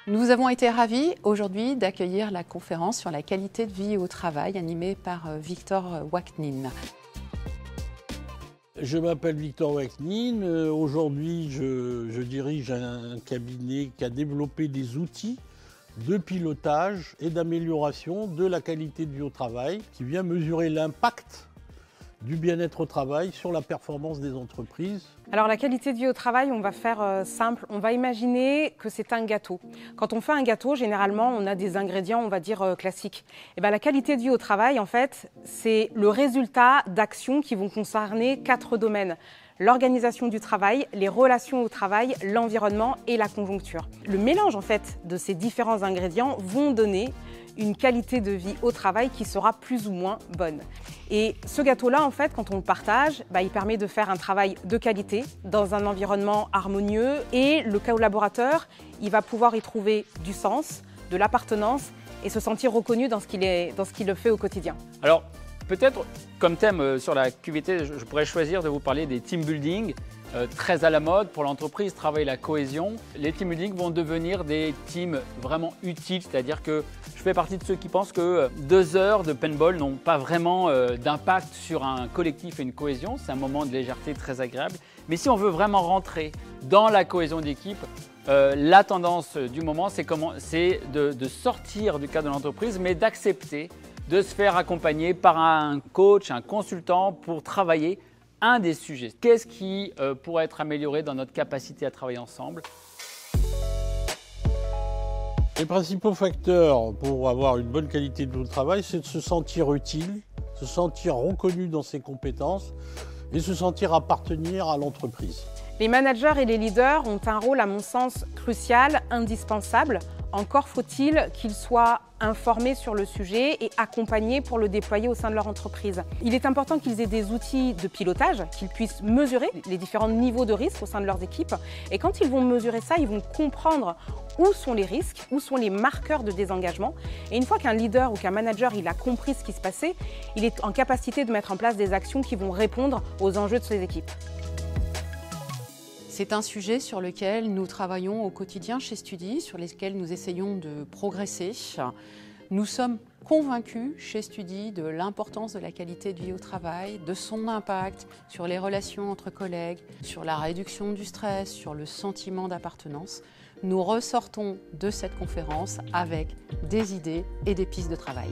Nous avons été ravis aujourd'hui d'accueillir la conférence sur la qualité de vie au travail animée par Victor Waknin. Je m'appelle Victor Waknin. Aujourd'hui, je dirige un cabinet qui a développé des outils de pilotage et d'amélioration de la qualité de vie au travail, qui vient mesurer l'impact du bien-être au travail sur la performance des entreprises. Alors la qualité de vie au travail, on va faire simple. On va imaginer que c'est un gâteau. Quand on fait un gâteau, généralement, on a des ingrédients, on va dire, classiques. Et bien, la qualité de vie au travail, en fait, c'est le résultat d'actions qui vont concerner 4 domaines. L'organisation du travail, les relations au travail, l'environnement et la conjoncture. Le mélange, en fait, de ces différents ingrédients vont donner une qualité de vie au travail qui sera plus ou moins bonne. Et ce gâteau-là, en fait, quand on le partage, il permet de faire un travail de qualité dans un environnement harmonieux et le collaborateur, il va pouvoir y trouver du sens, de l'appartenance et se sentir reconnu dans ce qu'il fait au quotidien. Alors, peut-être comme thème sur la QVT, je pourrais choisir de vous parler des team building, très à la mode pour l'entreprise, travailler la cohésion. Les team building vont devenir des teams vraiment utiles, c'est-à-dire que je fais partie de ceux qui pensent que 2 heures de paintball n'ont pas vraiment d'impact sur un collectif et une cohésion. C'est un moment de légèreté très agréable. Mais si on veut vraiment rentrer dans la cohésion d'équipe, la tendance du moment, c'est de sortir du cadre de l'entreprise, mais d'accepter de se faire accompagner par un coach, un consultant pour travailler un des sujets. Qu'est-ce qui pourrait être amélioré dans notre capacité à travailler ensemble? Les principaux facteurs pour avoir une bonne qualité de vie au travail, c'est de se sentir utile, se sentir reconnu dans ses compétences et se sentir appartenir à l'entreprise. Les managers et les leaders ont un rôle, à mon sens, crucial, indispensable. Encore faut-il qu'ils soient informés sur le sujet et accompagnés pour le déployer au sein de leur entreprise. Il est important qu'ils aient des outils de pilotage, qu'ils puissent mesurer les différents niveaux de risque au sein de leurs équipes. Et quand ils vont mesurer ça, ils vont comprendre où sont les risques, où sont les marqueurs de désengagement. Et une fois qu'un leader ou qu'un manager il a compris ce qui se passait, il est en capacité de mettre en place des actions qui vont répondre aux enjeux de ses équipes. C'est un sujet sur lequel nous travaillons au quotidien chez Studi, sur lequel nous essayons de progresser. Nous sommes convaincus chez Studi de l'importance de la qualité de vie au travail, de son impact sur les relations entre collègues, sur la réduction du stress, sur le sentiment d'appartenance. Nous ressortons de cette conférence avec des idées et des pistes de travail.